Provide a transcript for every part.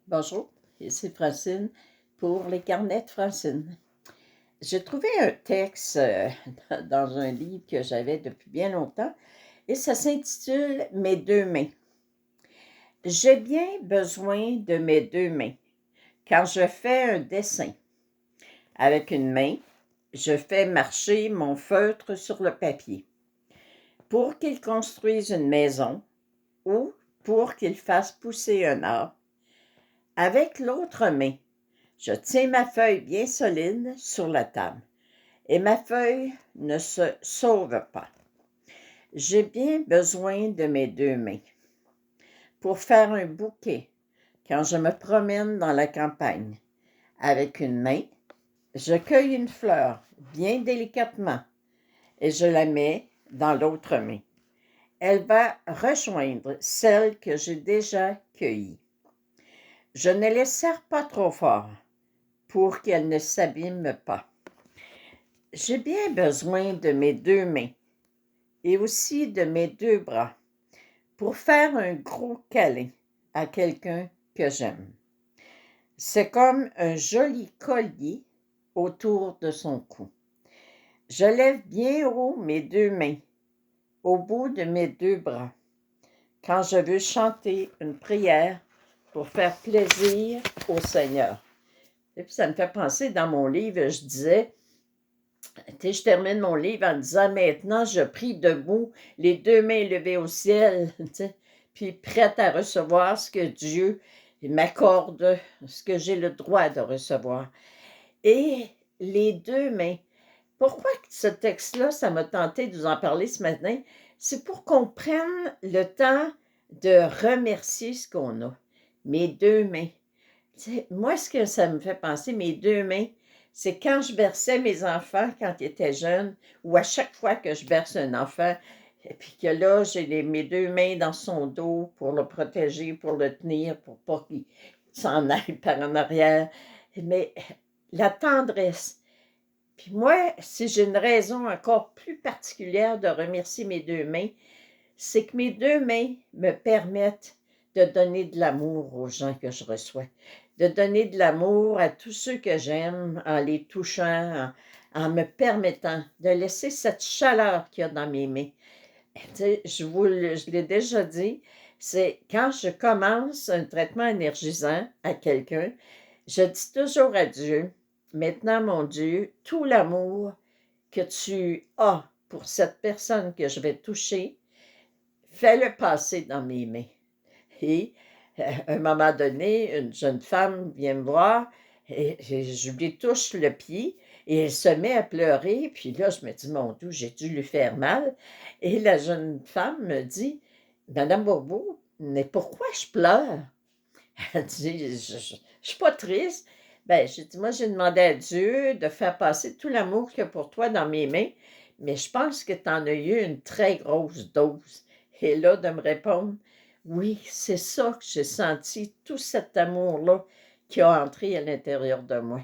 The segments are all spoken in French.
Bonjour, ici Francine pour les carnets de Francine. J'ai trouvé un texte dans un livre que j'avais depuis bien longtemps et ça s'intitule Mes deux mains. J'ai bien besoin de mes deux mains quand je fais un dessin. Avec une main, je fais marcher mon feutre sur le papier pour qu'il construise une maison ou pour qu'il fasse pousser un arbre. Avec l'autre main, je tiens ma feuille bien solide sur la table et ma feuille ne se sauve pas. J'ai bien besoin de mes deux mains pour faire un bouquet quand je me promène dans la campagne. Avec une main, je cueille une fleur bien délicatement et je la mets dans l'autre main. Elle va rejoindre celle que j'ai déjà cueillie. Je ne les serre pas trop fort pour qu'elle ne s'abîme pas. J'ai bien besoin de mes deux mains et aussi de mes deux bras pour faire un gros câlin à quelqu'un que j'aime. C'est comme un joli collier autour de son cou. Je lève bien haut mes deux mains au bout de mes deux bras quand je veux chanter une prière pour faire plaisir au Seigneur. Et puis ça me fait penser, dans mon livre, je disais, je termine mon livre en disant, maintenant je prie debout, les deux mains levées au ciel, puis prête à recevoir ce que Dieu m'accorde, ce que j'ai le droit de recevoir. Et les deux mains, pourquoi ce texte-là, ça m'a tenté de vous en parler ce matin, c'est pour qu'on prenne le temps de remercier ce qu'on a. Mes deux mains. Moi, ce que ça me fait penser, mes deux mains, c'est quand je berçais mes enfants quand ils étaient jeunes, ou à chaque fois que je berce un enfant, et puis que là, j'ai mes deux mains dans son dos pour le protéger, pour le tenir, pour pas qu'il s'en aille par en arrière. Mais la tendresse. Puis moi, si j'ai une raison encore plus particulière de remercier mes deux mains, c'est que mes deux mains me permettent de donner de l'amour aux gens que je reçois, de donner de l'amour à tous ceux que j'aime en les touchant, en me permettant de laisser cette chaleur qu'il y a dans mes mains. Je l'ai déjà dit, c'est quand je commence un traitement énergisant à quelqu'un, je dis toujours à Dieu, maintenant mon Dieu, tout l'amour que tu as pour cette personne que je vais toucher, fais-le passer dans mes mains. Et à un moment donné, une jeune femme vient me voir et je lui touche le pied et elle se met à pleurer. Puis là, je me dis, mon Dieu, j'ai dû lui faire mal. Et la jeune femme me dit, Madame Bourbeau, mais pourquoi je pleure? Elle dit, je ne suis pas triste. Ben, j'ai dit, moi, j'ai demandé à Dieu de faire passer tout l'amour qu'il y a pour toi dans mes mains, mais je pense que tu en as eu une très grosse dose. Et là, de me répondre, oui, c'est ça que j'ai senti, tout cet amour-là qui a entré à l'intérieur de moi.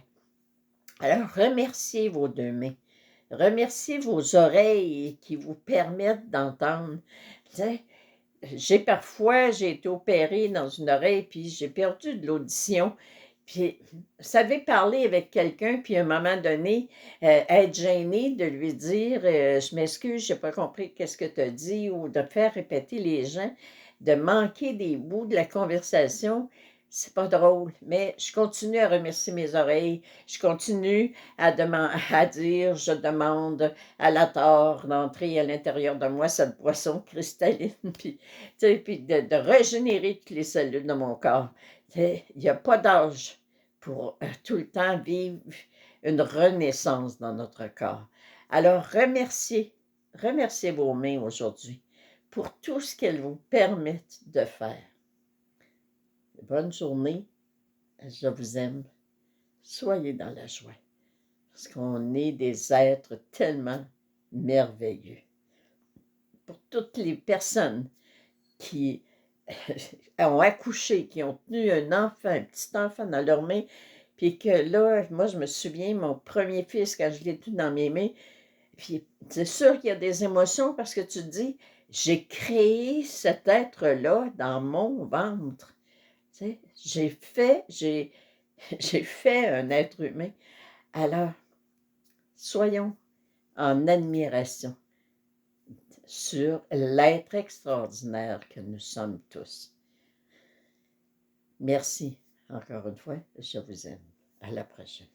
Alors, remerciez vos deux mains. Remerciez vos oreilles qui vous permettent d'entendre. Tu sais, j'ai été opérée dans une oreille, puis j'ai perdu de l'audition. Puis, vous savez, parler avec quelqu'un, puis à un moment donné, être gêné de lui dire je m'excuse, j'ai pas compris qu'est-ce que tu as dit, ou de faire répéter les gens, de manquer des bouts de la conversation, c'est pas drôle. Mais je continue à remercier mes oreilles, je continue à dire je demande à la tort d'entrer à l'intérieur de moi cette boisson cristalline, puis, puis de régénérer toutes les cellules de mon corps. Il n'y a pas d'âge pour tout le temps vivre une renaissance dans notre corps. Alors, remerciez vos mains aujourd'hui pour tout ce qu'elles vous permettent de faire. Bonne journée, je vous aime. Soyez dans la joie, parce qu'on est des êtres tellement merveilleux. Pour toutes les personnes qui ont accouché, qui ont tenu un enfant, un petit enfant dans leurs mains, puis que là, moi, je me souviens, mon premier fils, quand je l'ai tenu dans mes mains, puis c'est sûr qu'il y a des émotions parce que tu te dis, j'ai créé cet être-là dans mon ventre. Tu sais, j'ai fait un être humain. Alors, soyons en admiration sur l'être extraordinaire que nous sommes tous. Merci encore une fois, je vous aime. À la prochaine.